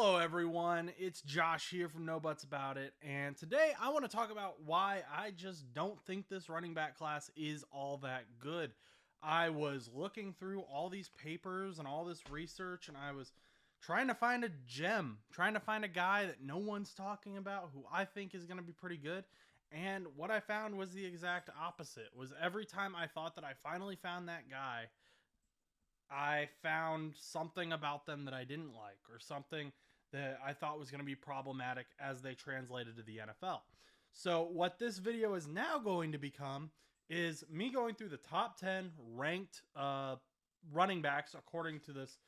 Hello everyone, it's Josh here from No Butts About It, and today I want to talk about why I just don't think this running back class is all that good. I was looking through all these papers and all this research, and I was trying to find a gem, trying to find a guy that no one's talking about who I think is going to be pretty good. And what I found was the exact opposite. Was every time I thought that I finally found that guy, I found something about them that I didn't like, or something that I thought was going to be problematic as they translated to the NFL. So what this video is now going to become is me going through the top 10 ranked running backs according to this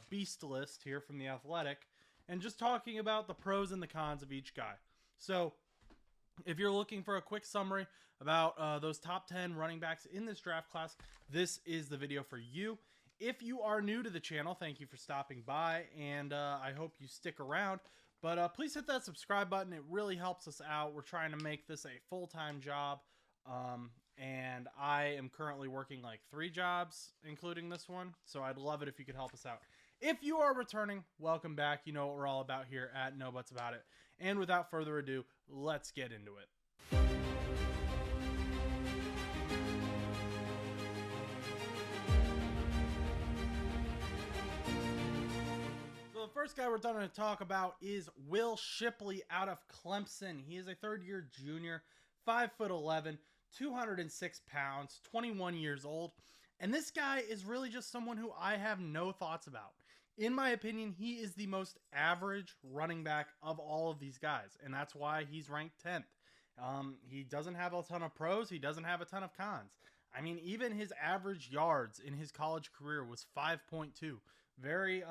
beast list here from The Athletic, and just talking about the pros and the cons of each guy. So if you're looking for a quick summary about those top 10 running backs in this draft class, this is the video for you. If you are new to the channel, thank you for stopping by, and I hope you stick around. But please hit that subscribe button. It really helps us out. We're trying to make this a full-time job, and I am currently working like 3 jobs, including this one, so I'd love it if you could help us out. If you are returning, welcome back. You know what we're all about here at No Butts About It. And without further ado, let's get into it. So the first guy we're going to talk about is Will Shipley out of Clemson. He is a third-year junior, 5'11", 206 pounds, 21 years old. And this guy is really just someone who I have no thoughts about. In my opinion, he is the most average running back of all of these guys, and that's why he's ranked 10th. He doesn't have a ton of pros. He doesn't have a ton of cons. I mean, even his average yards in his college career was 5.2. Very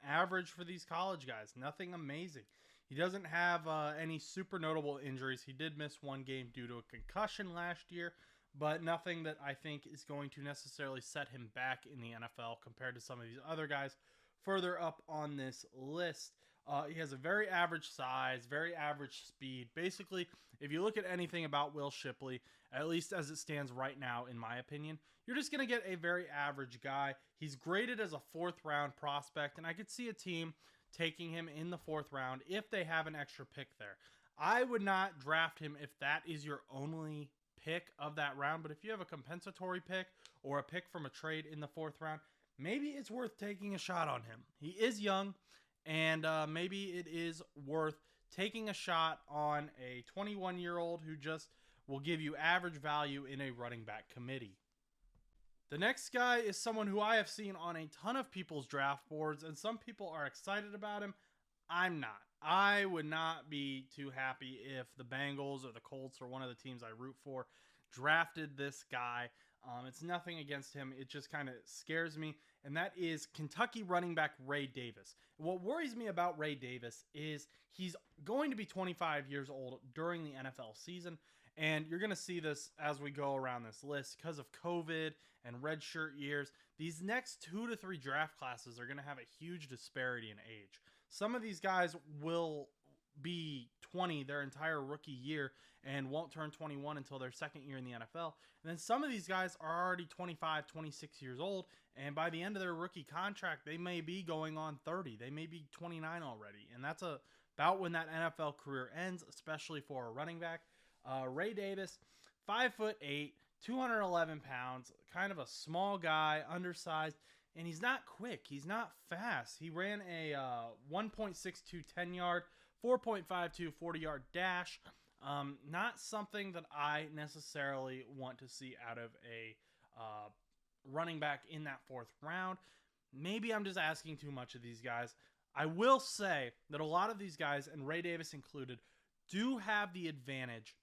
average for these college guys. Nothing amazing. He doesn't have any super notable injuries. He did miss one game due to a concussion last year, but nothing that I think is going to necessarily set him back in the NFL compared to some of these other guys further up on this list. He has a very average size, very average speed. Basically, if you look at anything about Will Shipley, at least as it stands right now, in my opinion, you're just going to get a very average guy. He's graded as a 4th round prospect, and I could see a team taking him in the 4th round if they have an extra pick there. I would not draft him if that is your only pick of that round, but if you have a compensatory pick or a pick from a trade in the 4th round, maybe it's worth taking a shot on him. He is young, and maybe it is worth taking a shot on a 21-year-old who just will give you average value in a running back committee. The next guy is someone who I have seen on a ton of people's draft boards, and some people are excited about him. I'm not. I would not be too happy if the Bengals or the Colts or one of the teams I root for drafted this guy. It's nothing against him. It just kind of scares me, and that is Kentucky running back Ray Davis. What worries me about Ray Davis is he's going to be 25 years old during the NFL season, and you're going to see this as we go around this list because of COVID and redshirt years. These next 2 to 3 draft classes are going to have a huge disparity in age. Some of these guys will be 20 their entire rookie year and won't turn 21 until their 2nd year in the NFL. And then some of these guys are already 25, 26 years old, and by the end of their rookie contract, they may be going on 30. They may be 29 already, and that's about when that NFL career ends, especially for a running back. Ray Davis, 5'8", 211 pounds, kind of a small guy, undersized, and he's not quick. He's not fast. He ran a 1.62 10-yard, 4.52 40-yard dash. Not something that I necessarily want to see out of a running back in that 4th round. Maybe I'm just asking too much of these guys. I will say that a lot of these guys, and Ray Davis included, do have the advantage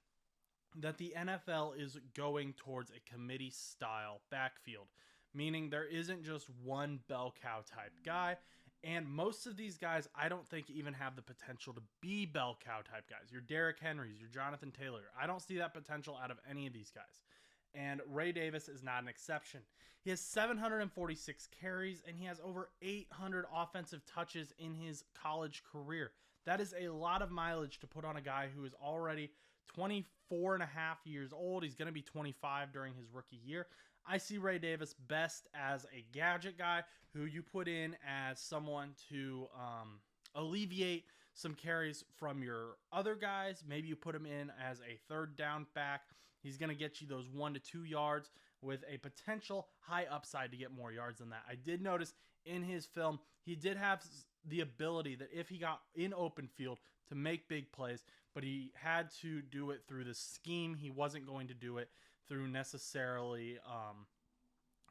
that the NFL is going towards a committee-style backfield, meaning there isn't just one bell cow type guy. And most of these guys, I don't think even have the potential to be bell cow type guys. Your Derrick Henrys, your Jonathan Taylor. I don't see that potential out of any of these guys. And Ray Davis is not an exception. He has 746 carries, and he has over 800 offensive touches in his college career. That is a lot of mileage to put on a guy who is already 24 and a half years old. He's going to be 25 during his rookie year. I see Ray Davis best as a gadget guy who you put in as someone to alleviate some carries from your other guys. Maybe you put him in as a third down back. He's going to get you those 1 to 2 yards with a potential high upside to get more yards than that. I did notice in his film, he did have the ability that if he got in open field to make big plays, but he had to do it through the scheme. He wasn't going to do it through necessarily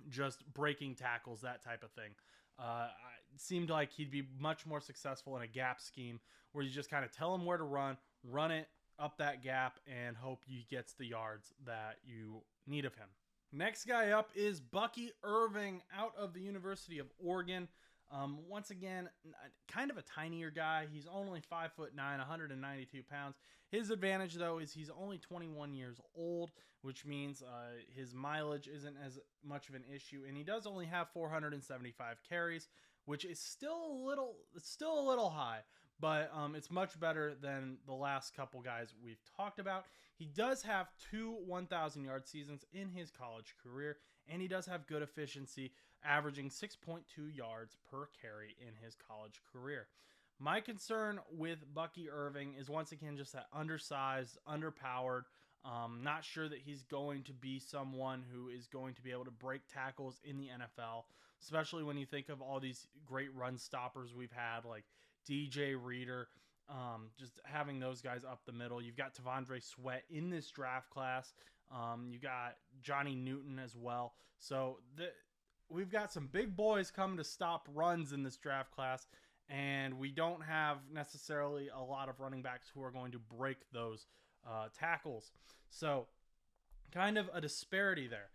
just breaking tackles, that type of thing. It seemed like he'd be much more successful in a gap scheme where you just kind of tell him where to run it up that gap, and hope he gets the yards that you need of him. Next guy up is Bucky Irving out of the University of Oregon. Once again, kind of a tinier guy. He's only 5'9", 192 pounds. His advantage, though, is he's only 21 years old, which means his mileage isn't as much of an issue, and he does only have 475 carries, which is still a little high, but it's much better than the last couple guys we've talked about. He does have 2 1,000-yard seasons in his college career, and he does have good efficiency, averaging 6.2 yards per carry in his college career. My concern with Bucky Irving is once again just that undersized, underpowered. Not sure that he's going to be someone who is going to be able to break tackles in the NFL, especially when you think of all these great run stoppers we've had, like DJ Reader, just having those guys up the middle. You've got Tavondre Sweat in this draft class. You got Johnny Newton as well. So we've got some big boys coming to stop runs in this draft class, and we don't have necessarily a lot of running backs who are going to break those tackles. So kind of a disparity there.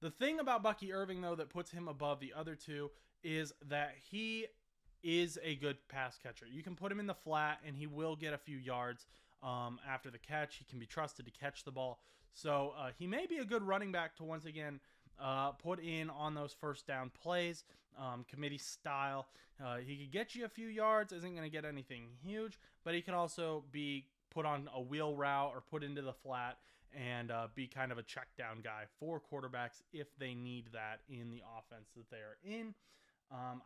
The thing about Bucky Irving, though, that puts him above the other two is that he is a good pass catcher. You can put him in the flat, and he will get a few yards after the catch. He can be trusted to catch the ball. So he may be a good running back to once again put in on those first down plays, committee style. He could get you a few yards, isn't going to get anything huge, but he can also be put on a wheel route or put into the flat and be kind of a check down guy for quarterbacks if they need that in the offense that they are in.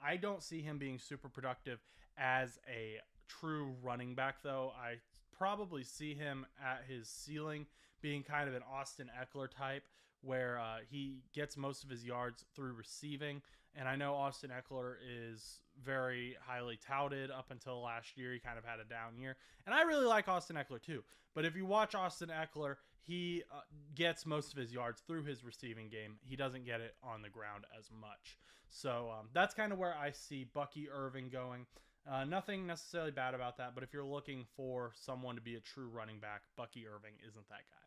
I don't see him being super productive as a true running back, though. I probably see him at his ceiling being kind of an Austin Eckler type, where he gets most of his yards through receiving. And I know Austin Eckler is very highly touted up until last year. He kind of had a down year. And I really like Austin Eckler too. But if you watch Austin Eckler, he gets most of his yards through his receiving game. He doesn't get it on the ground as much. So that's kind of where I see Bucky Irving going. Nothing necessarily bad about that. But if you're looking for someone to be a true running back, Bucky Irving isn't that guy.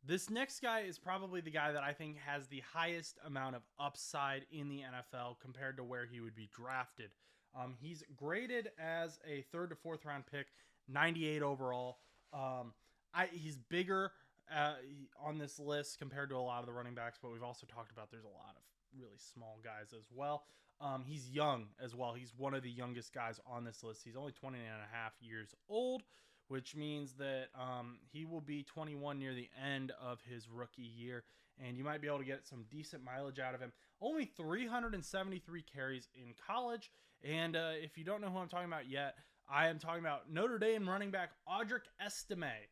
This next guy is probably the guy that I think has the highest amount of upside in the NFL compared to where he would be drafted. He's graded as a 3rd to 4th round pick, 98 overall. He's bigger on this list compared to a lot of the running backs, but we've also talked about there's a lot of really small guys as well. He's young as well. He's one of the youngest guys on this list. He's only 20 and a half years old, which means that he will be 21 near the end of his rookie year, and you might be able to get some decent mileage out of him. Only 373 carries in college, and if you don't know who I'm talking about yet, I am talking about Notre Dame running back Audric Estime,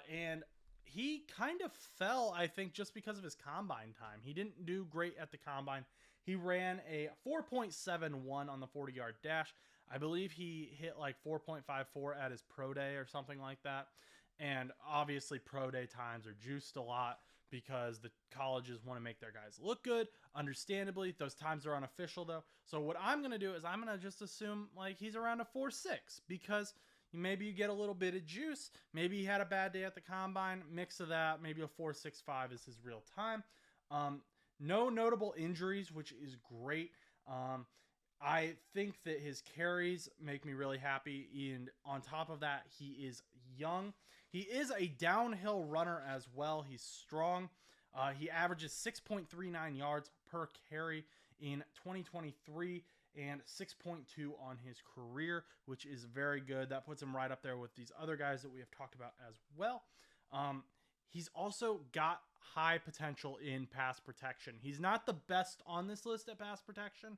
and he kind of fell, I think, just because of his combine time. He didn't do great at the combine. He ran a 4.71 on the 40-yard dash. I believe he hit like 4.54 at his pro day or something like that. And obviously pro day times are juiced a lot because the colleges want to make their guys look good. Understandably, those times are unofficial though. So what I'm going to do is I'm going to just assume like he's around a 4.6 because maybe you get a little bit of juice. Maybe he had a bad day at the combine. Mix of that, maybe a 4.65 is his real time. No notable injuries, which is great. I think that his carries make me really happy. And on top of that, he is young. He is a downhill runner as well. He's strong. He averages 6.39 yards per carry in 2023 and 6.2 on his career, which is very good. That puts him right up there with these other guys that we have talked about as well. He's also got high potential in pass protection. He's not the best on this list at pass protection,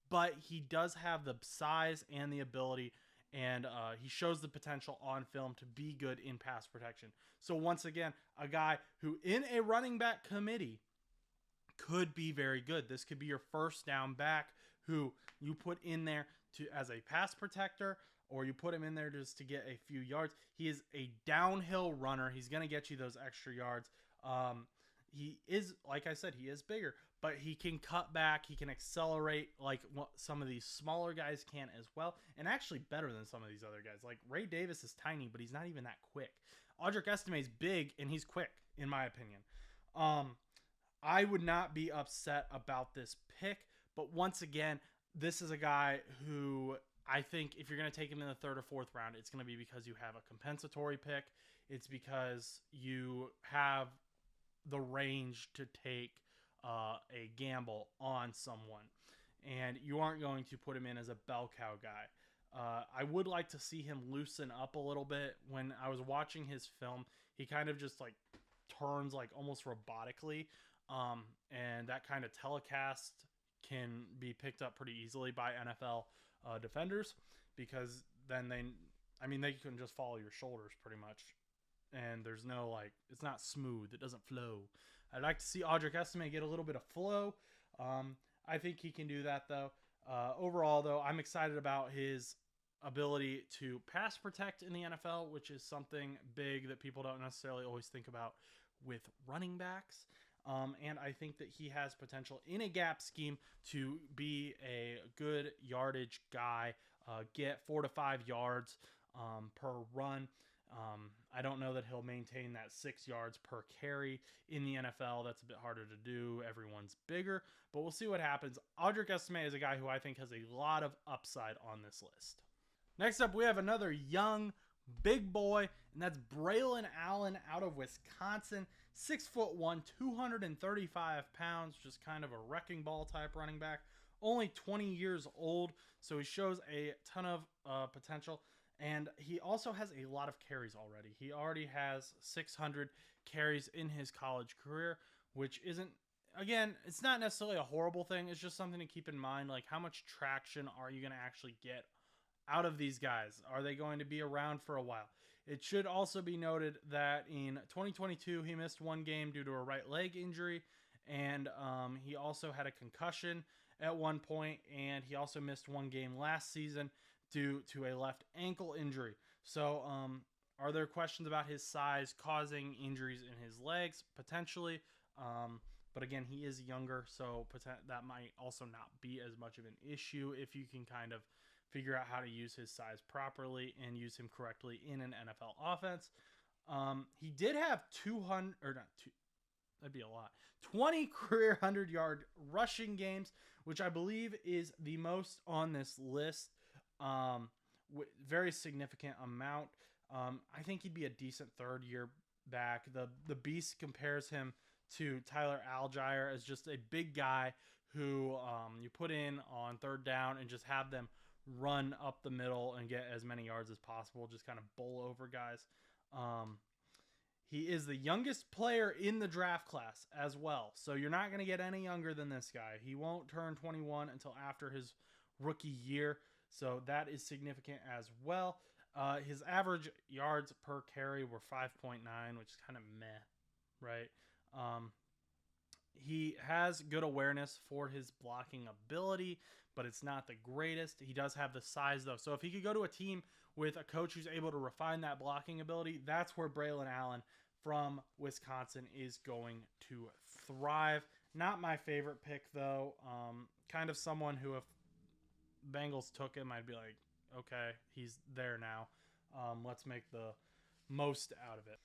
but he does have the size and the ability and he shows the potential on film to be good in pass protection. So once again, a guy who in a running back committee could be very good. This could be your first down back who you put in there to as a pass protector, or you put him in there just to get a few yards. He is a downhill runner. He's going to get you those extra yards. He is, like I said, he is bigger, but he can cut back. He can accelerate like what some of these smaller guys can as well, and actually better than some of these other guys. Like Ray Davis is tiny, but he's not even that quick. Audric Estime is big, and he's quick, in my opinion. I would not be upset about this pick, but once again, this is a guy who I think if you're going to take him in the third or fourth round, it's going to be because you have a compensatory pick. It's because you have the range to take a gamble on someone, and you aren't going to put him in as a bell cow guy. I would like to see him loosen up a little bit. When I was watching his film, he kind of just like turns like almost robotically, and that kind of telecast can be picked up pretty easily by NFL defenders, because then they can just follow your shoulders pretty much, and there's no like, it's not smooth, it doesn't flow. I'd like to see Audric Estime get a little bit of flow. I think he can do that though. Overall though, I'm excited about his ability to pass protect in the NFL, which is something big that people don't necessarily always think about with running backs. And I think that he has potential in a gap scheme to be a good yardage guy, get 4 to 5 yards per run. I don't know that he'll maintain that 6 yards per carry in the NFL. That's a bit harder to do. Everyone's bigger, but we'll see what happens. Audric Estime is a guy who I think has a lot of upside on this list. Next up, we have another young big boy, and that's Braylon Allen out of Wisconsin. 6'1", 235 pounds, just kind of a wrecking ball type running back. Only 20 years old, so he shows a ton of potential. And he also has a lot of carries already. He already has 600 carries in his college career, which isn't, again, it's not necessarily a horrible thing. It's just something to keep in mind. Like, how much traction are you going to actually get out of these guys? Are they going to be around for a while? It should also be noted that in 2022, he missed one game due to a right leg injury, and he also had a concussion at one point, and he also missed one game last season due to a left ankle injury. So are there questions about his size causing injuries in his legs? Potentially. But again, he is younger, so that might also not be as much of an issue if you can kind of figure out how to use his size properly and use him correctly in an NFL offense. He did have 20 career 100-yard rushing games, which I believe is the most on this list. Very significant amount. I think he'd be a decent third-year back. The Beast compares him to Tyler Algier as just a big guy who you put in on third down and just have them run up the middle and get as many yards as possible, just kind of bowl over guys. He is the youngest player in the draft class as well, so you're not going to get any younger than this guy. He won't turn 21 until after his rookie year, so that is significant as well. His average yards per carry were 5.9, which is kind of meh, right? He has good awareness for his blocking ability, but it's not the greatest. He does have the size, though. So if he could go to a team with a coach who's able to refine that blocking ability, that's where Braylon Allen from Wisconsin is going to thrive. Not my favorite pick, though. Kind of someone who, if Bengals took him, I'd be like, okay, he's there now. Let's make the most out of it.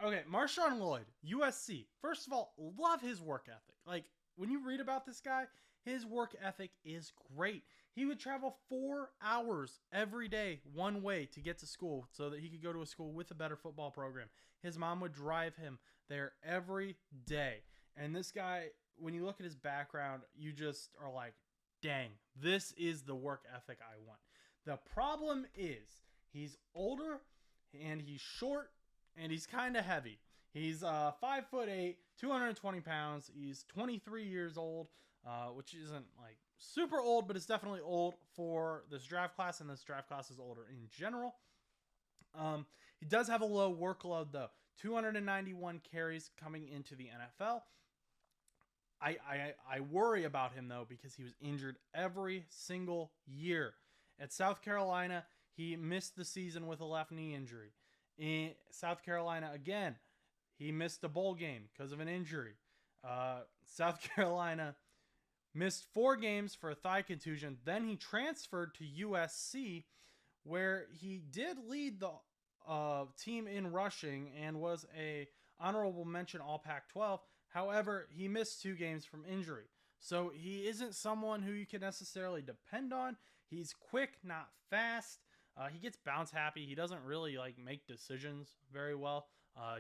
Okay, Marshan Lloyd, USC. First of all, love his work ethic. Like, when you read about this guy, his work ethic is great. He would travel 4 hours every day one way to get to school so that he could go to a school with a better football program. His mom would drive him there every day. And this guy, when you look at his background, you just are like, dang, this is the work ethic I want. The problem is he's older and he's short and he's kind of heavy. He's 5'8", 220 pounds. He's 23 years old, which isn't like super old, but it's definitely old for this draft class, and this draft class is older in general. He does have a low workload though. 291 carries coming into the NFL. I worry about him though because he was injured every single year. At South Carolina, he missed the season with a left knee injury. In South Carolina again, he missed a bowl game because of an injury. South Carolina missed 4 games for a thigh contusion. Then he transferred to USC, where he did lead the team in rushing and was a honorable mention All Pac-12. However, he missed 2 games from injury. So he isn't someone who you can necessarily depend on. He's quick, not fast. He gets bounce happy. He doesn't really make decisions very well.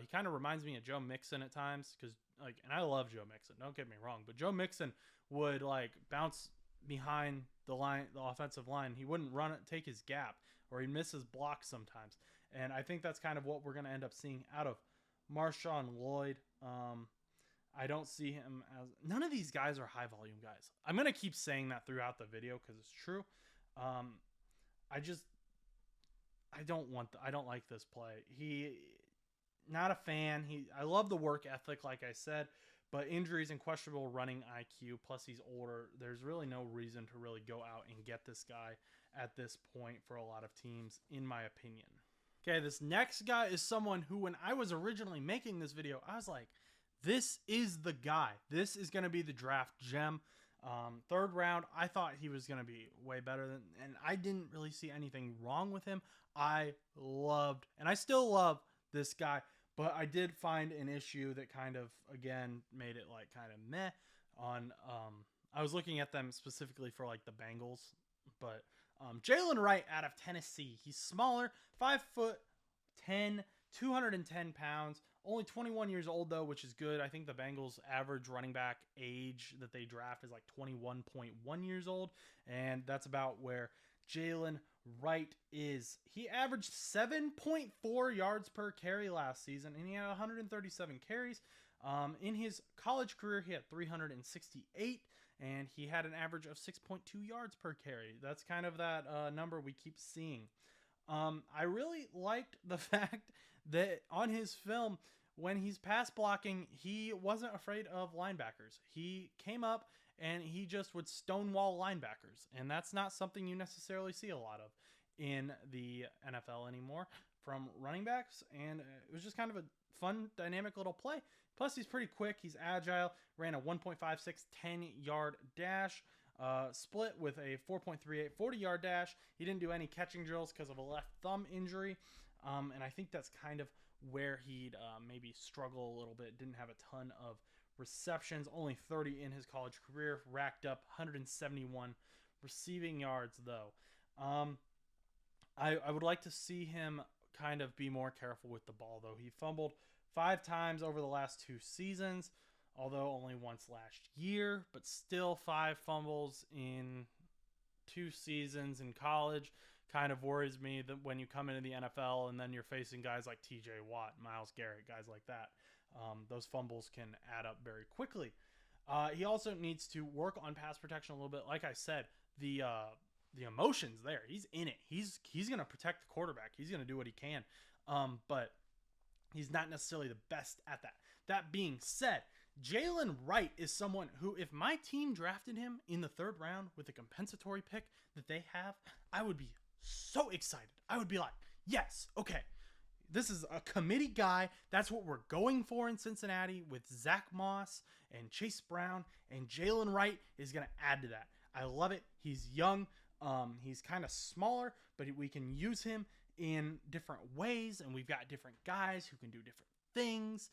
He kind of reminds me of Joe Mixon at times because and I love Joe Mixon. Don't get me wrong, but Joe Mixon would bounce behind the offensive line. He wouldn't run it, take his gap, or he'd miss his block sometimes. And I think that's kind of what we're going to end up seeing out of Marshawn Lloyd. I don't see him as... None of these guys are high-volume guys. I'm going to keep saying that throughout the video because it's true. I don't like this play. Not a fan. I love the work ethic, like I said, but injuries and questionable running IQ, plus he's older. There's really no reason to really go out and get this guy at this point for a lot of teams, in my opinion. Okay, this next guy is someone who, when I was originally making this video, I was like, this is the guy. This is going to be the draft gem. 3rd round, I thought he was going to be way better than, and I didn't really see anything wrong with him. I loved, and I still love this guy, but I did find an issue that kind of, again, made it kind of meh on, I was looking at them specifically for the Bengals, but Jaylen Wright out of Tennessee. He's smaller, 5'10", 210 pounds, only 21 years old though, which is good. I think the Bengals average running back age that they draft is 21.1 years old, and that's about where Jaylen Wright is. He averaged 7.4 yards per carry last season, and he had 137 carries. In his college career, he had 368, and he had an average of 6.2 yards per carry. That's kind of that number we keep seeing. I really liked the fact that on his film, when he's pass blocking, he wasn't afraid of linebackers. He came up and he just would stonewall linebackers. And that's not something you necessarily see a lot of in the NFL anymore from running backs. And it was just kind of a fun, dynamic little play. Plus, he's pretty quick. He's agile. Ran a 1.56 10-yard dash. Split with a 4.38 40-yard dash. He didn't do any catching drills because of a left thumb injury. And I think that's kind of where he'd maybe struggle a little bit. Didn't have a ton of receptions, only 30 in his college career, racked up 171 receiving yards though. I would like to see him kind of be more careful with the ball though. He fumbled 5 times over the last 2 seasons, although only once last year, but still 5 fumbles in 2 seasons in college. Kind of worries me that when you come into the NFL and then you're facing guys like TJ Watt, Myles Garrett, guys like that, those fumbles can add up very quickly. He also needs to work on pass protection a little bit. Like I said, the emotion's there. He's in it. He's going to protect the quarterback. He's going to do what he can. But he's not necessarily the best at that. That being said, Jaylen Wright is someone who, if my team drafted him in the 3rd round with a compensatory pick that they have, I would be so excited. I would be like, yes, okay, this is a committee guy. That's what we're going for in Cincinnati with Zach Moss and Chase Brown, and Jaylen Wright is going to add to that. I love it. He's young. He's kind of smaller, but we can use him in different ways, and we've got different guys who can do different things.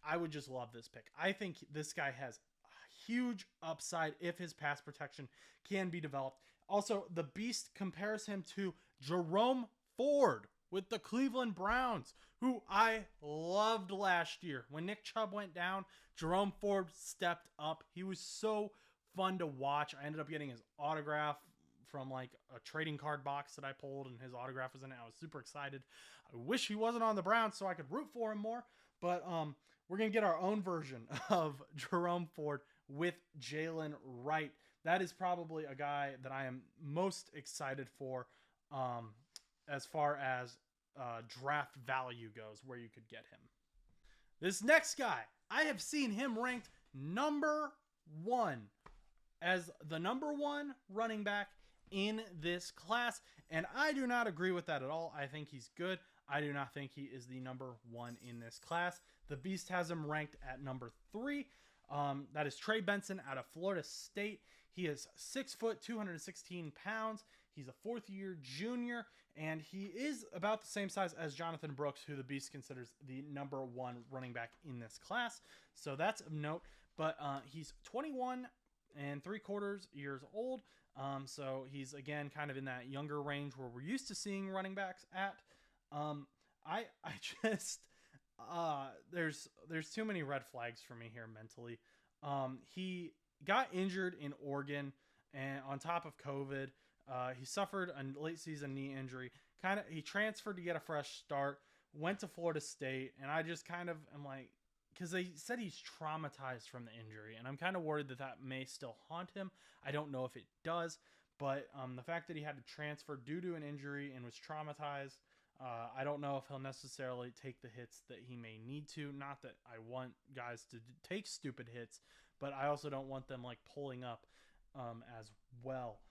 I would just love this pick. I think this guy has a huge upside if his pass protection can be developed. Also, the Beast compares him to Jerome Ford with the Cleveland Browns, who I loved last year. When Nick Chubb went down, Jerome Ford stepped up. He was so fun to watch. I ended up getting his autograph from a trading card box that I pulled, and his autograph was in it. I was super excited. I wish he wasn't on the Browns so I could root for him more, but we're going to get our own version of Jerome Ford with Jaylen Wright. that is probably a guy that I am most excited for as far as draft value goes, where you could get him. This next guy, I have seen him ranked number 1 as the number 1 running back in this class, and I do not agree with that at all. I think he's good. I do not think he is the number 1 in this class. The Beast has him ranked at number 3. That is Trey Benson out of Florida State. He is 6 foot, 216 pounds. He's a 4th-year junior, and he is about the same size as Jonathan Brooks, who the Beast considers the number 1 running back in this class. So that's of note. But he's 21 and 3/4 years old. So he's, again, kind of in that younger range where we're used to seeing running backs at. I just there's too many red flags for me here mentally. He got injured in Oregon, and on top of COVID, he suffered a late season knee injury. He transferred to get a fresh start, went to Florida State, and I just kind of am like, because they said he's traumatized from the injury, and I'm kind of worried that may still haunt him. I don't know if it does, but the fact that he had to transfer due to an injury and was traumatized, I don't know if he'll necessarily take the hits that he may need to. Not that I want guys to take stupid hits, but I also don't want them like pulling up as well.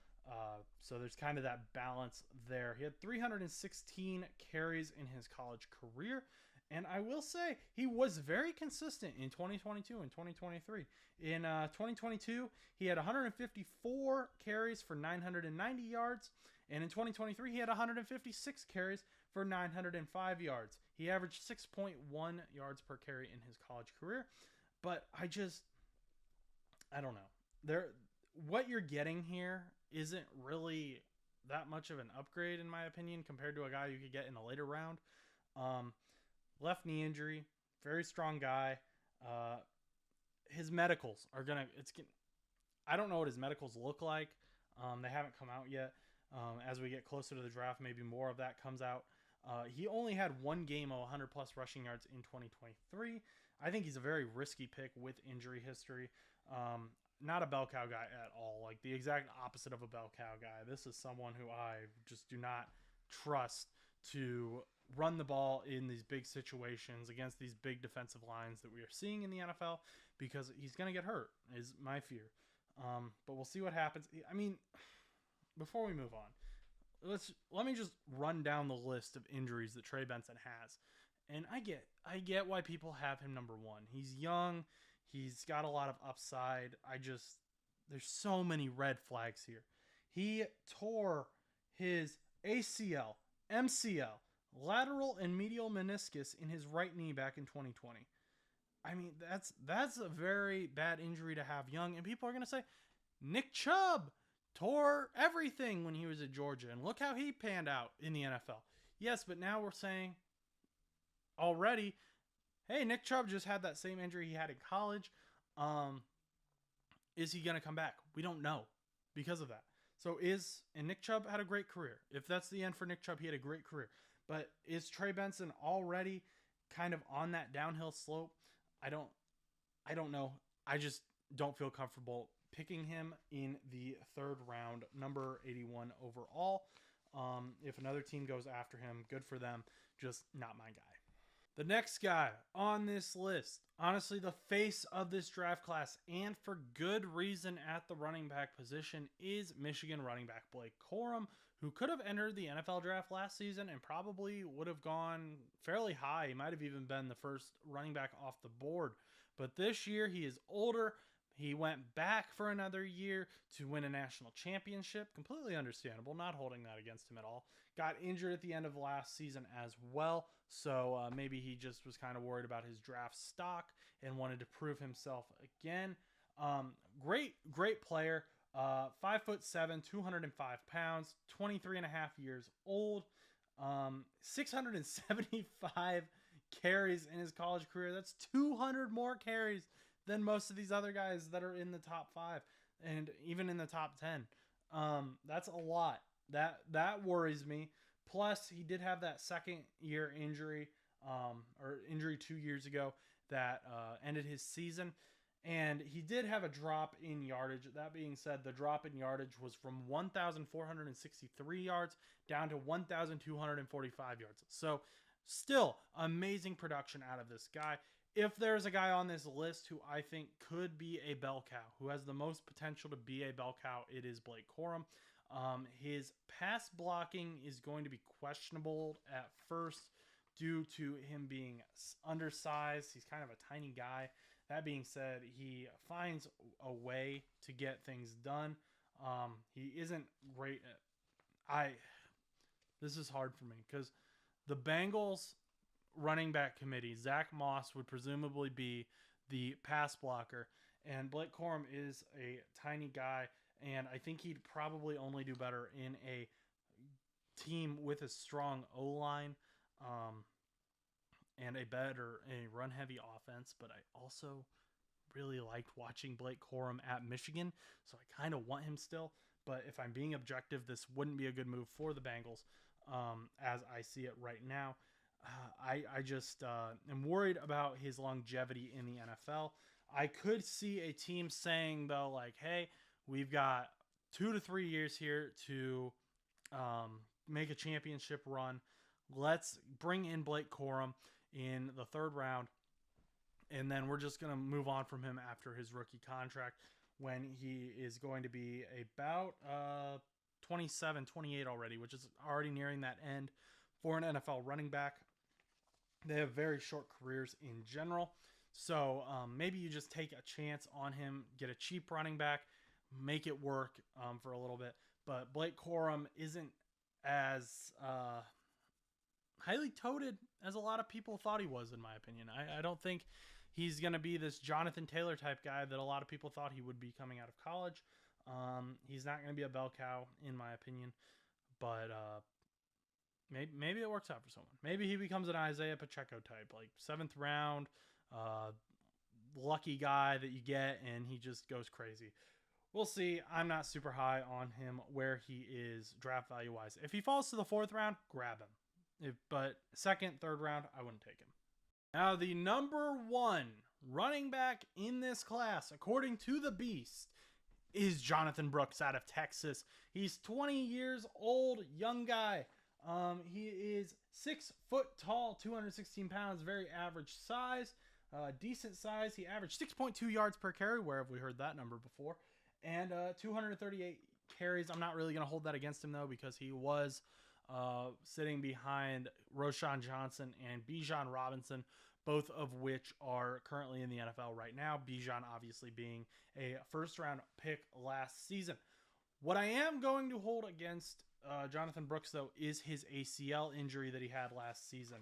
So there's kind of that balance there. He had 316 carries in his college career. And I will say he was very consistent in 2022 and 2023. In 2022, he had 154 carries for 990 yards. And in 2023, he had 156 carries for 905 yards. He averaged 6.1 yards per carry in his college career. But I don't know. What you're getting here isn't really that much of an upgrade, in my opinion, compared to a guy you could get in a later round. Left knee injury, very strong guy. His medicals are I don't know what his medicals look like. They haven't come out yet. As we get closer to the draft, maybe more of that comes out. He only had 1 game of 100 plus rushing yards in 2023. I think he's a very risky pick with injury history. Not a bell cow guy at all. Like the exact opposite of a bell cow guy. This is someone who I just do not trust to run the ball in these big situations against these big defensive lines that we are seeing in the NFL, because he's going to get hurt, is my fear. But we'll see what happens. I mean, before we move on, let me just run down the list of injuries that Trey Benson has. And I get why people have him number 1. He's young. He's got a lot of upside. There's so many red flags here. He tore his ACL, MCL, lateral and medial meniscus in his right knee back in 2020. I mean, that's a very bad injury to have young. And people are going to say, Nick Chubb tore everything when he was at Georgia, and look how he panned out in the NFL. Yes, but now we're saying already, hey, Nick Chubb just had that same injury he had in college. Is he going to come back? We don't know because of that. And Nick Chubb had a great career. If that's the end for Nick Chubb, he had a great career. But is Trey Benson already kind of on that downhill slope? I don't know. I just don't feel comfortable picking him in the 3rd round, number 81 overall. If another team goes after him, good for them. Just not my guy. The next guy on this list, honestly, the face of this draft class, and for good reason at the running back position, is Michigan running back Blake Corm, who could have entered the NFL draft last season and probably would have gone fairly high. He might have even been the first running back off the board. But this year, he is older. He went back for another year to win a national championship. Completely understandable. Not holding that against him at all. Got injured at the end of last season as well. So maybe he just was kind of worried about his draft stock and wanted to prove himself again. Great player. 5'7", 205 pounds, 23 and a half years old. 675 carries in his college career. That's 200 more carries than most of these other guys that are in the top 5 and even in the top 10. That's a lot. That worries me. Plus, he did have that second-year injury, or injury 2 years ago that ended his season. And he did have a drop in yardage. That being said, the drop in yardage was from 1,463 yards down to 1,245 yards. So still amazing production out of this guy. If there's a guy on this list who I think could be a bell cow, who has the most potential to be a bell cow, it is Blake Corum. His pass blocking is going to be questionable at first due to him being undersized. He's kind of a tiny guy. That being said, he finds a way to get things done. He isn't great this is hard for me because the Bengals running back committee, Zach Moss would presumably be the pass blocker, and Blake Corum is a tiny guy, and I think he'd probably only do better in a team with a strong O-line and a run-heavy offense. But I also really liked watching Blake Corum at Michigan, so I kind of want him still. But if I'm being objective, this wouldn't be a good move for the Bengals as I see it right now. I just am worried about his longevity in the NFL. I could see a team saying, though, like, hey, we've got 2 to 3 years here to make a championship run. Let's bring in Blake Corum in the 3rd round, and then we're just going to move on from him after his rookie contract when he is going to be about 27, 28 already, which is already nearing that end for an NFL running back. They have very short careers in general. So maybe you just take a chance on him, get a cheap running back, make it work for a little bit. But Blake Corum isn't as highly touted as a lot of people thought he was, in my opinion. I don't think he's going to be this Jonathan Taylor type guy that a lot of people thought he would be coming out of college. He's not going to be a bell cow, in my opinion. But maybe it works out for someone. Maybe he becomes an Isaiah Pacheco type, like 7th round, lucky guy that you get, and he just goes crazy. We'll see. I'm not super high on him where he is draft value wise. If he falls to the 4th round, grab him. But 2nd, 3rd round, I wouldn't take him. Now, the number 1 running back in this class, according to the Beast, is Jonathan Brooks out of Texas. He's 20 years old, young guy. He is 6 foot tall, 216 pounds, very average size, decent size. He averaged 6.2 yards per carry. Where have we heard that number before? And 238 carries. I'm not really going to hold that against him, though, because he was sitting behind Roschon Johnson and Bijan Robinson, both of which are currently in the NFL right now. Bijan obviously being a 1st-round pick last season. What I am going to hold against Jonathan Brooks, though, is his ACL injury that he had last season.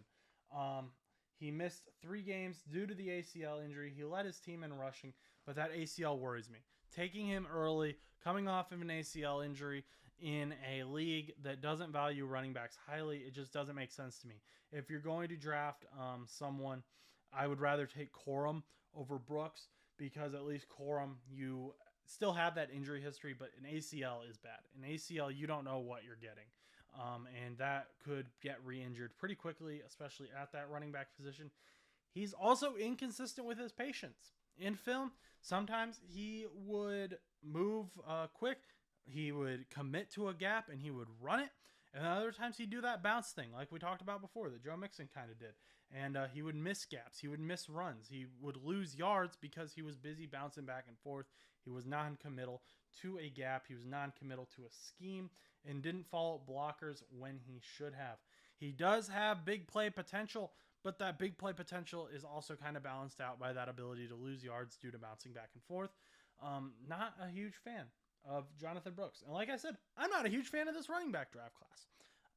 He missed 3 games due to the ACL injury. He led his team in rushing, but that ACL worries me. Taking him early, coming off of an ACL injury in a league that doesn't value running backs highly, it just doesn't make sense to me. If you're going to draft someone, I would rather take Corum over Brooks, because at least Corum, you still have that injury history, but an ACL is bad. An ACL, you don't know what you're getting. And that could get re-injured pretty quickly, especially at that running back position. He's also inconsistent with his patience. In film, sometimes he would move quick. He would commit to a gap and he would run it. And other times he'd do that bounce thing like we talked about before that Joe Mixon kind of did. And he would miss gaps. He would miss runs. He would lose yards because he was busy bouncing back and forth. He was non-committal to a gap. He was non-committal to a scheme and didn't follow blockers when he should have. He does have big play potential, but that big play potential is also kind of balanced out by that ability to lose yards due to bouncing back and forth. Not a huge fan of Jonathan Brooks. And like I said, I'm not a huge fan of this running back draft class.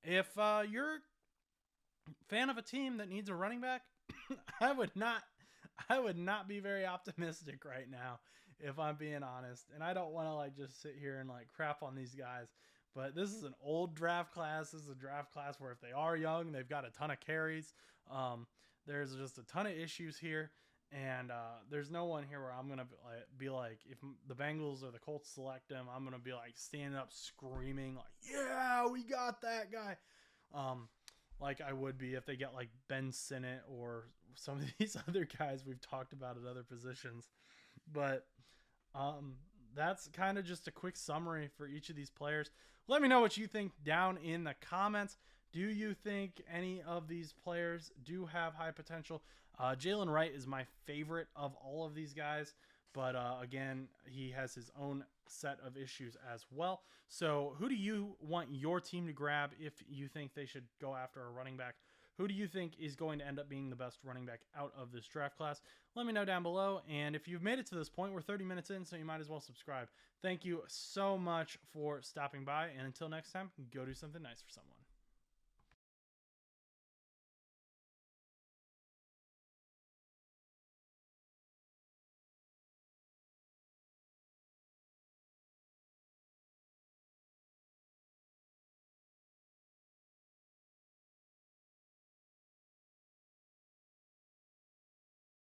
If you're a fan of a team that needs a running back, I would not be very optimistic right now, if I'm being honest. And I don't want to like just sit here and like crap on these guys. But this is an old draft class. This is a draft class where if they are young, they've got a ton of carries. There's just a ton of issues here. And there's no one here where I'm going to be like, if the Bengals or the Colts select him, I'm going to be like standing up screaming like, yeah, we got that guy. Like I would be if they get like Ben Sinnott or some of these other guys we've talked about at other positions. But that's kind of just a quick summary for each of these players. Let me know what you think down in the comments. Do you think any of these players do have high potential? Jaylen Wright is my favorite of all of these guys. But again, he has his own set of issues as well. So who do you want your team to grab if you think they should go after a running back? Who do you think is going to end up being the best running back out of this draft class? Let me know down below. And if you've made it to this point, we're 30 minutes in, so you might as well subscribe. Thank you so much for stopping by. And until next time, go do something nice for someone.